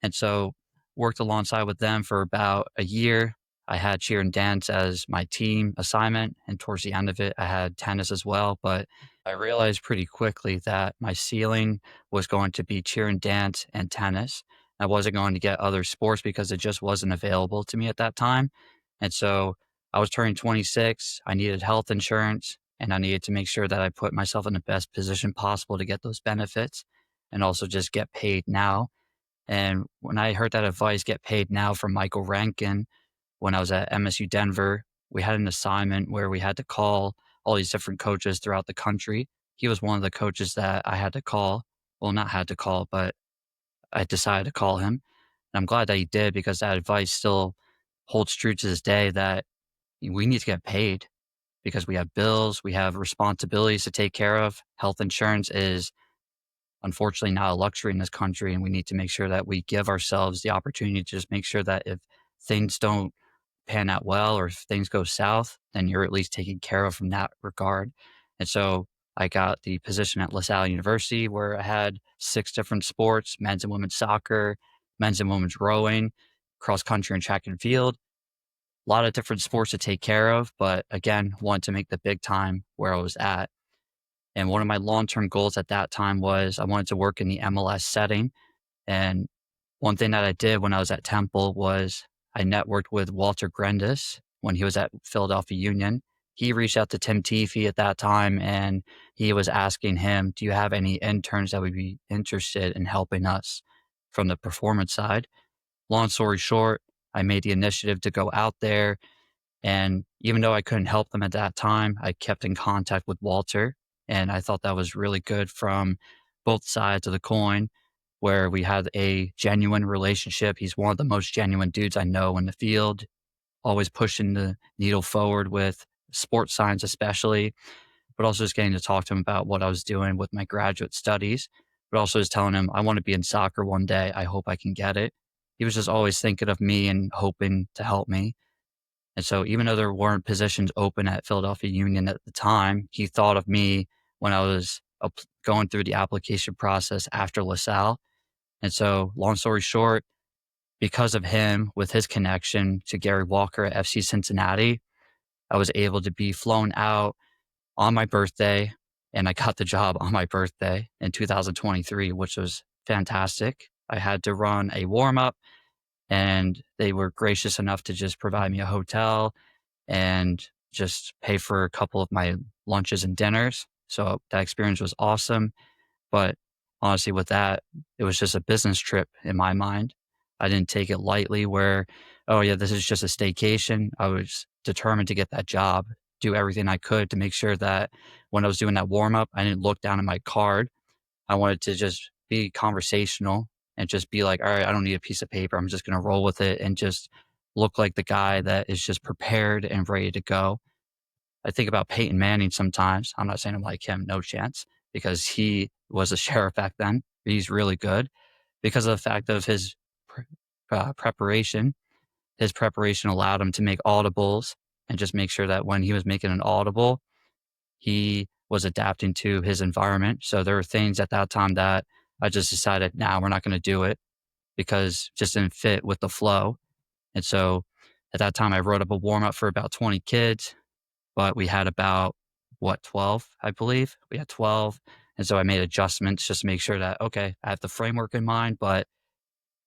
And so worked alongside with them for about a year. I had cheer and dance as my team assignment. And towards the end of it, I had tennis as well. But I realized pretty quickly that my ceiling was going to be cheer and dance and tennis. I wasn't going to get other sports because it just wasn't available to me at that time. And so I was turning 26. I needed health insurance and I needed to make sure that I put myself in the best position possible to get those benefits and also just get paid now. And when I heard that advice, get paid now from Michael Rankin, when I was at MSU Denver, we had an assignment where we had to call all these different coaches throughout the country. He was one of the coaches that I had to call. Well, not had to call, but I decided to call him. And I'm glad that he did because that advice still holds true to this day that we need to get paid because we have bills, we have responsibilities to take care of. Health insurance is unfortunately not a luxury in this country. And we need to make sure that we give ourselves the opportunity to just make sure that if things don't pan out well or if things go south, then you're at least taken care of from that regard. And so I got the position at LaSalle University where I had six different sports: men's and women's soccer, men's and women's rowing, cross country and track and field. A lot of different sports to take care of, but again, wanted to make the big time where I was at. And one of my long term goals at that time was I wanted to work in the MLS setting. And one thing that I did when I was at Temple was I networked with Walter Grendis when he was at Philadelphia Union. he reached out to Tim Tefey at that time, and he was asking him, "Do you have any interns that would be interested in helping us from the performance side?" Long story short, I made the initiative to go out there, and even though I couldn't help them at that time, I kept in contact with Walter, and I thought that was really good from both sides of the coin, where we had a genuine relationship. He's one of the most genuine dudes I know in the field, always pushing the needle forward with sports science, especially, but also just getting to talk to him about what I was doing with my graduate studies, but also just telling him, I want to be in soccer one day. I hope I can get it. He was just always thinking of me and hoping to help me. And so even though there weren't positions open at Philadelphia Union at the time, he thought of me when I was going through the application process after LaSalle. And so long story short, because of him, with his connection to Gary Walker at FC Cincinnati, I was able to be flown out on my birthday, and I got the job on my birthday in 2023, which was fantastic. I had to run a warm up, and they were gracious enough to just provide me a hotel and just pay for a couple of my lunches and dinners. So that experience was awesome. But honestly, with that, it was just a business trip in my mind. I didn't take it lightly where, oh, yeah, this is just a staycation. I was determined to get that job, do everything I could to make sure that when I was doing that warm up, I didn't look down at my card. I wanted to just be conversational and just be like, all right, I don't need a piece of paper. I'm just going to roll with it and just look like the guy that is just prepared and ready to go. I think about Peyton Manning sometimes. I'm not saying I'm like him, no chance, because he was a sheriff back then. He's really good because of the fact of his pre- preparation. His preparation allowed him to make audibles and just make sure that when he was making an audible, he was adapting to his environment. So there were things at that time that I just decided, now we're not going to do it because it just didn't fit with the flow. And so at that time, I wrote up a warm up for about 20 kids, but we had about what, 12, I believe. We had 12. And so I made adjustments just to make sure that, okay, I have the framework in mind, but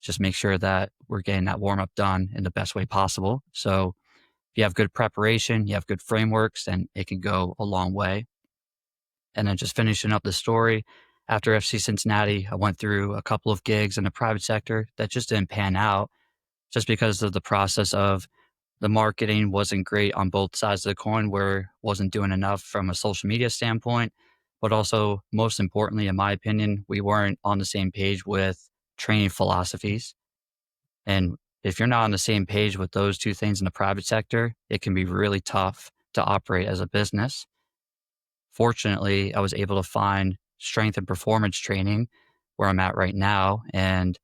just make sure that we're getting that warm up done in the best way possible. So if you have good preparation, you have good frameworks, then it can go a long way. And then just finishing up the story, after FC Cincinnati, I went through a couple of gigs in the private sector that just didn't pan out just because of the process of the marketing wasn't great on both sides of the coin, where wasn't doing enough from a social media standpoint, but also most importantly, in my opinion, we weren't on the same page with training philosophies. And if you're not on the same page with those two things in the private sector, it can be really tough to operate as a business. Fortunately, I was able to find strength and performance training where I'm at right now. And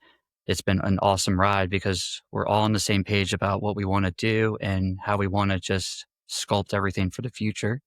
it's been an awesome ride because we're all on the same page about what we want to do and how we want to just sculpt everything for the future.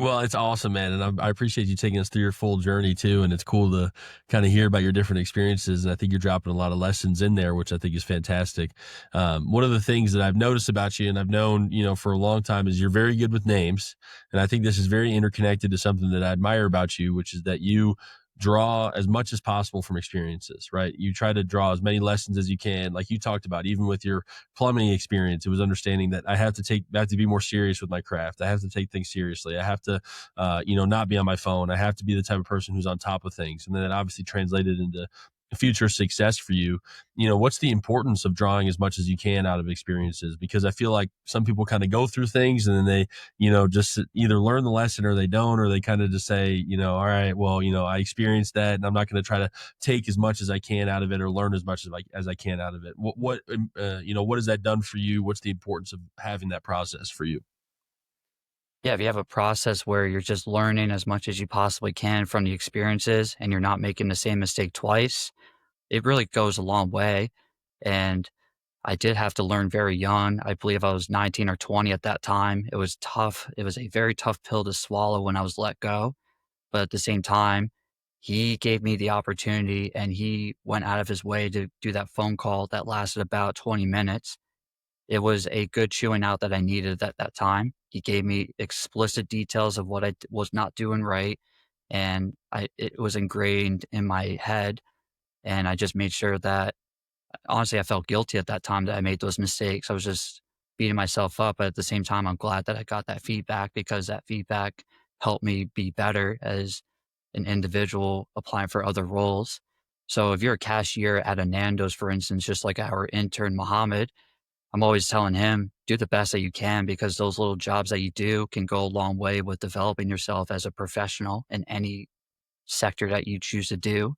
Well, it's awesome, man, and I appreciate you taking us through your full journey too. And it's cool to kind of hear about your different experiences. And I think you're dropping a lot of lessons in there, which I think is fantastic. One of the things that I've noticed about you, and I've known for a long time, is you're very good with names. And I think this is very interconnected to something that I admire about you, which is that you draw as much as possible from experiences, right? You try to draw as many lessons as you can, like you talked about, even with your plumbing experience. It was understanding that I have to be more serious with my craft. I have to take things seriously. I have to, not be on my phone. I have to be the type of person who's on top of things. And then it obviously translated into future success for you. What's the importance of drawing as much as you can out of experiences? Because I feel like some people kind of go through things and then they, just either learn the lesson or they don't, or they kind of just say, all right, well, I experienced that and I'm not going to try to take as much as I can out of it or learn as much as I can out of it. What has that done for you? What's the importance of having that process for you? Yeah, if you have a process where you're just learning as much as you possibly can from the experiences and you're not making the same mistake twice, it really goes a long way. And I did have to learn very young. I believe I was 19 or 20 at that time. It was tough. It was a very tough pill to swallow when I was let go. But at the same time, he gave me the opportunity and he went out of his way to do that phone call that lasted about 20 minutes. It was a good chewing out that I needed at that time. He gave me explicit details of what was not doing right. And it was ingrained in my head. And I just made sure that honestly, I felt guilty at that time that I made those mistakes. I was just beating myself up, but at the same time, I'm glad that I got that feedback because that feedback helped me be better as an individual applying for other roles. So if you're a cashier at a Nando's, for instance, just like our intern Mohammed, I'm always telling him, do the best that you can because those little jobs that you do can go a long way with developing yourself as a professional in any sector that you choose to do.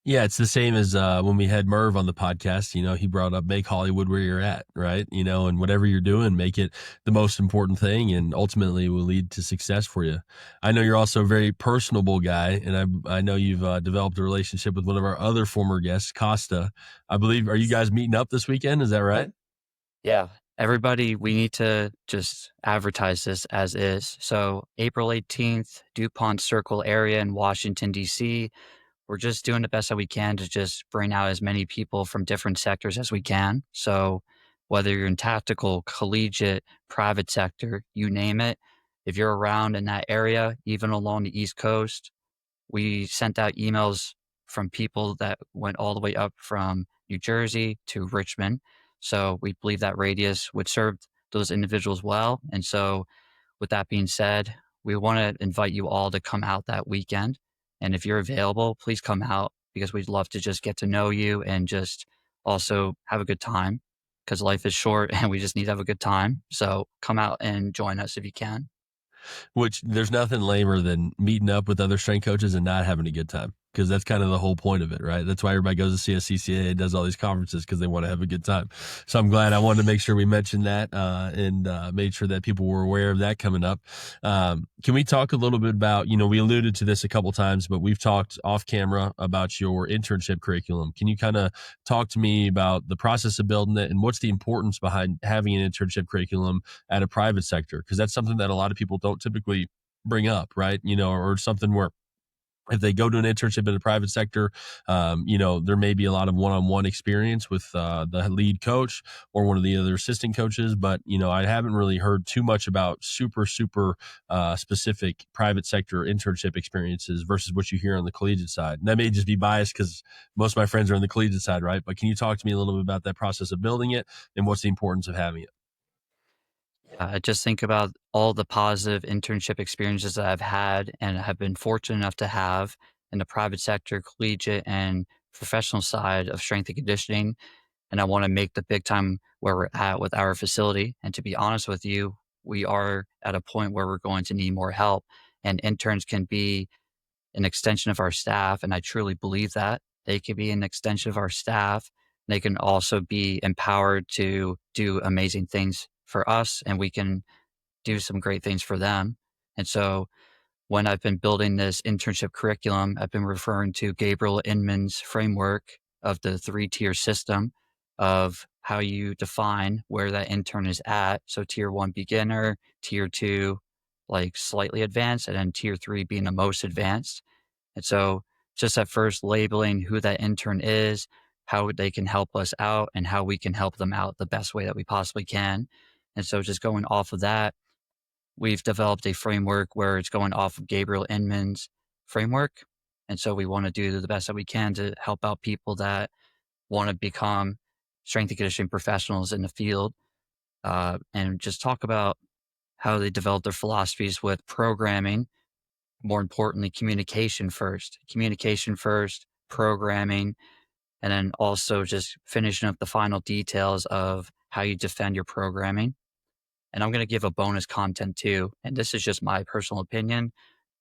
Yeah, it's the same as, when we had Merv on the podcast, he brought up make Hollywood where you're at, right? And whatever you're doing, make it the most important thing and ultimately will lead to success for you. I know you're also a very personable guy, and I know you've, developed a relationship with one of our other former guests, Costa. I believe are you guys meeting up this weekend? Is that right? Yeah. Everybody, we need to just advertise this as is. So April 18th, DuPont Circle area in Washington, D.C. We're just doing the best that we can to just bring out as many people from different sectors as we can. So whether you're in tactical, collegiate, private sector, you name it, if you're around in that area, even along the East Coast, we sent out emails from people that went all the way up from New Jersey to Richmond. So we believe that radius would serve those individuals well. And so, with that being said, we want to invite you all to come out that weekend. And if you're available, please come out because we'd love to just get to know you and just also have a good time because life is short and we just need to have a good time. So come out and join us if you can. Which there's nothing lamer than meeting up with other strength coaches and not having a good time because that's kind of the whole point of it, right? That's why everybody goes to CSCCA and does all these conferences because they want to have a good time. So I'm glad I wanted to make sure we mentioned that and made sure that people were aware of that coming up. Can we talk a little bit about, we alluded to this a couple times, but we've talked off camera about your internship curriculum. Can you kind of talk to me about the process of building it and what's the importance behind having an internship curriculum at a private sector? Because that's something that a lot of people don't typically bring up, right? Or something where if they go to an internship in the private sector, there may be a lot of one-on-one experience with the lead coach or one of the other assistant coaches. But, I haven't really heard too much about super, super specific private sector internship experiences versus what you hear on the collegiate side. And that may just be biased because most of my friends are on the collegiate side, right? But can you talk to me a little bit about that process of building it and what's the importance of having it? I just think about all the positive internship experiences that I've had and have been fortunate enough to have in the private sector, collegiate, and professional side of strength and conditioning. And I want to make the big time where we're at with our facility. And to be honest with you, we are at a point where we're going to need more help. And interns can be an extension of our staff. And I truly believe that they can be an extension of our staff. They can also be empowered to do amazing things for us, and we can do some great things for them. And so when I've been building this internship curriculum, I've been referring to Gabriel Inman's framework of the three-tier system of how you define where that intern is at. So tier one, beginner; tier two, like slightly advanced; and then tier three being the most advanced. And so just at first labeling who that intern is, how they can help us out, and how we can help them out the best way that we possibly can. And so just going off of that, we've developed a framework where it's going off of Gabriel Inman's framework. And so we want to do the best that we can to help out people that want to become strength and conditioning professionals in the field, and just talk about how they develop their philosophies with programming. More importantly, communication first, programming, and then also just finishing up the final details of how you defend your programming. And I'm going to give a bonus content too. And this is just my personal opinion.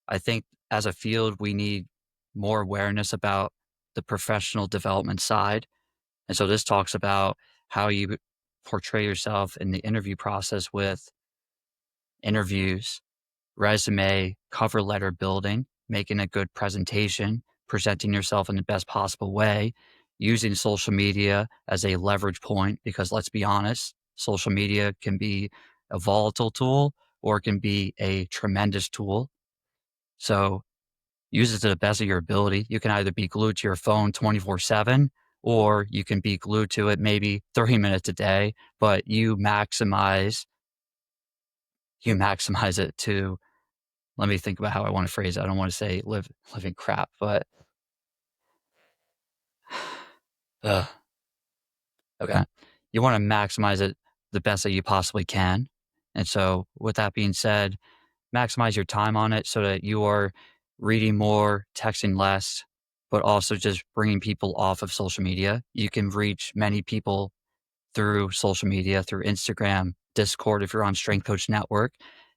I think as a field, we need more awareness about the professional development side. And so this talks about how you portray yourself in the interview process with interviews, resume, cover letter building, making a good presentation, presenting yourself in the best possible way, using social media as a leverage point, because let's be honest, social media can be a volatile tool or it can be a tremendous tool. So use it to the best of your ability. You can either be glued to your phone 24/7 or you can be glued to it maybe 30 minutes a day, but you maximize it to, let me think about how I want to phrase it. I don't want to say living crap, but uh, okay. you want to maximize it the best that you possibly can. And so, with that being said, maximize your time on it so that you are reading more, texting less, but also just bringing people off of social media. You can reach many people through social media, through Instagram, Discord, if you're on Strength Coach Network.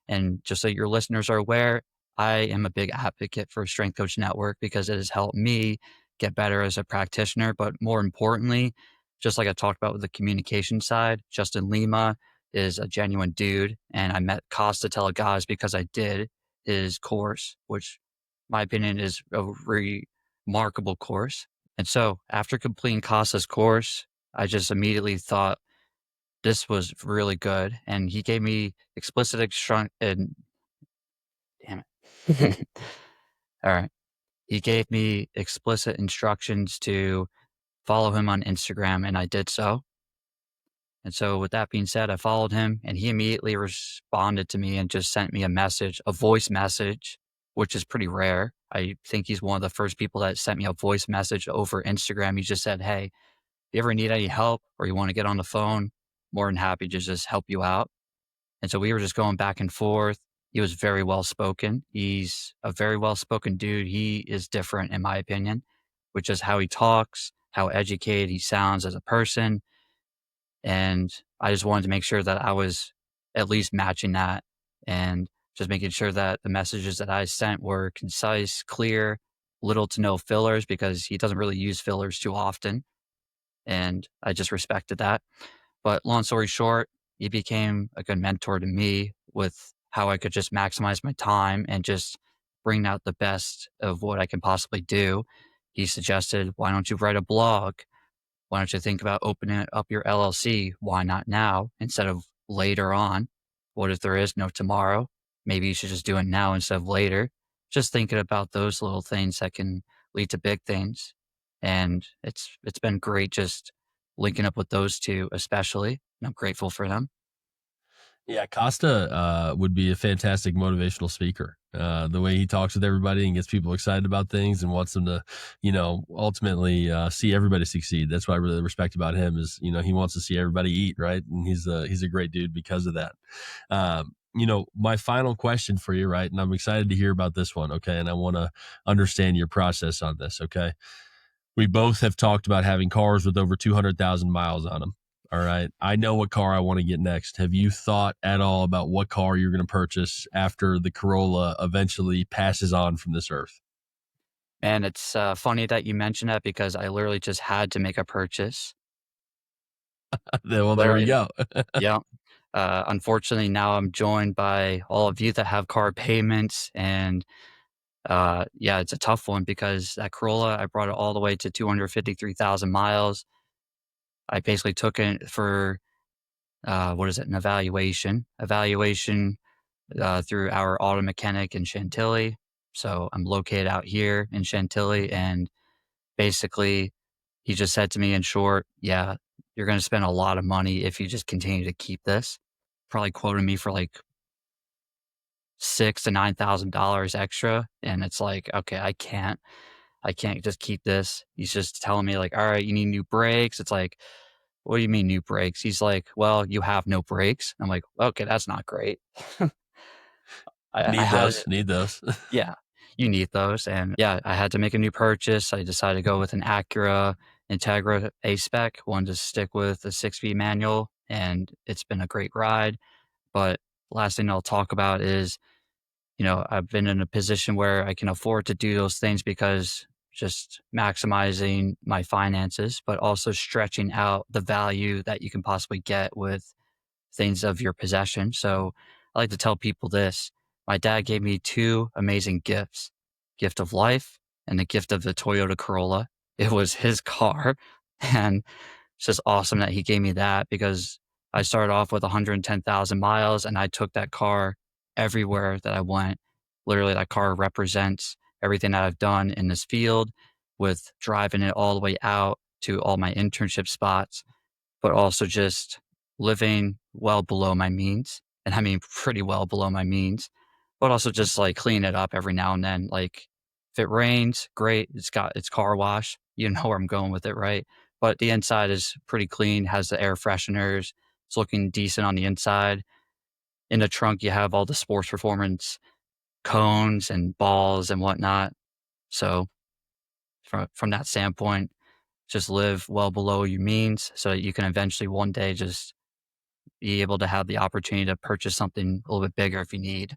And just so your listeners are aware, I am a big advocate for Strength Coach Network because it has helped me get better as a practitioner. But more importantly, just like I talked about with the communication side, Justin Lima is a genuine dude. And I met Costa Telegas because I did his course, which my opinion is a remarkable course. And so after completing Costa's course, I just immediately thought this was really good, and he gave me explicit and damn it. All right. He gave me explicit instructions to follow him on Instagram, and I did so. And so with that being said, I followed him, and he immediately responded to me and just sent me a message, a voice message, which is pretty rare. I think he's one of the first people that sent me a voice message over Instagram. He just said, "Hey, if you ever need any help or you want to get on the phone, more than happy to just help you out." And so we were just going back and forth. He was very well spoken. He's a very well spoken dude. He is different, in my opinion, which is how he talks, how educated he sounds as a person. And I just wanted to make sure that I was at least matching that and just making sure that the messages that I sent were concise, clear, little to no fillers because he doesn't really use fillers too often. And I just respected that. But long story short, he became a good mentor to me with how I could just maximize my time and just bring out the best of what I can possibly do. He suggested, why don't you write a blog? Why don't you think about opening up your LLC? Why not now instead of later on? What if there is no tomorrow? Maybe you should just do it now instead of later. Just thinking about those little things that can lead to big things. And it's been great just linking up with those two, especially. And I'm grateful for them. Yeah, Costa would be a fantastic motivational speaker. The way he talks with everybody and gets people excited about things and wants them to, ultimately see everybody succeed. That's what I really respect about him is, he wants to see everybody eat, right? And he's a great dude because of that. My final question for you, right? And I'm excited to hear about this one, okay? And I want to understand your process on this, okay? We both have talked about having cars with over 200,000 miles on them. All right. I know what car I want to get next. Have you thought at all about what car you're going to purchase after the Corolla eventually passes on from this earth? And it's funny that you mentioned that because I literally just had to make a purchase. Well, there we Literally, go. yeah. Unfortunately, now I'm joined by all of you that have car payments and yeah, it's a tough one because that Corolla, I brought it all the way to 253,000 miles. I basically took it for, what is it, an evaluation through our auto mechanic in Chantilly. So I'm located out here in Chantilly. And basically, he just said to me in short, yeah, you're going to spend a lot of money if you just continue to keep this. Probably quoted me for like $6,000 to $9,000 extra. And it's like, okay, I can't just keep this. He's just telling me like, all right, you need new brakes. It's like, what do you mean new brakes? He's like, well, you have no brakes. I'm like, okay, that's not great. I Need had, those. Need those. yeah, you need those. And yeah, I had to make a new purchase. I decided to go with an Acura Integra A spec, wanted to stick with a 6-speed manual, and it's been a great ride. But last thing I'll talk about is, I've been in a position where I can afford to do those things because just maximizing my finances, but also stretching out the value that you can possibly get with things of your possession. So I like to tell people this. My dad gave me two amazing gifts, gift of life and the gift of the Toyota Corolla. It was his car. And it's just awesome that he gave me that because I started off with 110,000 miles and I took that car everywhere that I went. Literally, that car represents everything that I've done in this field with driving it all the way out to all my internship spots, but also just living well below my means. And I mean, pretty well below my means, but also just like clean it up every now and then. Like if it rains, great. It's got its car wash. You know where I'm going with it, right? but the inside is pretty clean, has the air fresheners. It's looking decent on the inside. In the trunk, you have all the sports performance cones and balls and whatnot. So from that standpoint, just live well below your means so that you can eventually one day just be able to have the opportunity to purchase something a little bit bigger if you need.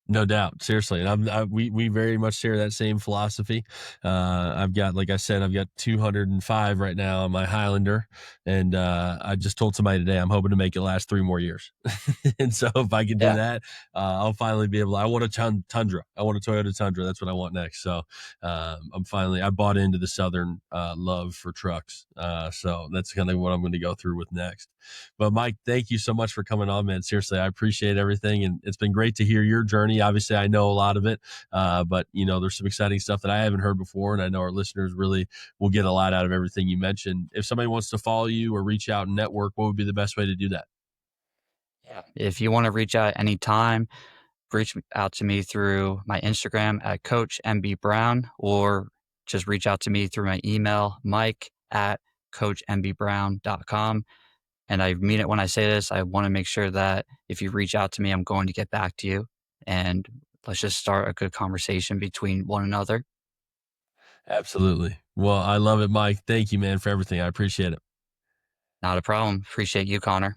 No doubt, seriously, and we very much share that same philosophy. I've got, like I said, I've got 205 right now on my Highlander, and I just told somebody today I'm hoping to make it last 3 more years. And so if I can do Yeah. that, I'll finally be able. I want a Tundra. I want a Toyota Tundra. That's what I want next. So I bought into the Southern love for trucks. So that's kind of what I'm going to go through with next. But Mike, thank you so much for coming on, man. Seriously, I appreciate everything, and it's been great to hear your journey. Obviously, I know a lot of it, but there's some exciting stuff that I haven't heard before, and I know our listeners really will get a lot out of everything you mentioned. If somebody wants to follow you or reach out and network, what would be the best way to do that? Yeah. If you want to reach out anytime, out to me through my Instagram at Coach MB Brown, or just reach out to me through my email, Mike at coachmbrown.com. And I mean it when I say this. I want to make sure that if you reach out to me, I'm going to get back to you. And let's just start a good conversation between one another. Absolutely. Well, I love it, Mike. Thank you, man, for everything. I appreciate it. Not a problem. Appreciate you, Connor.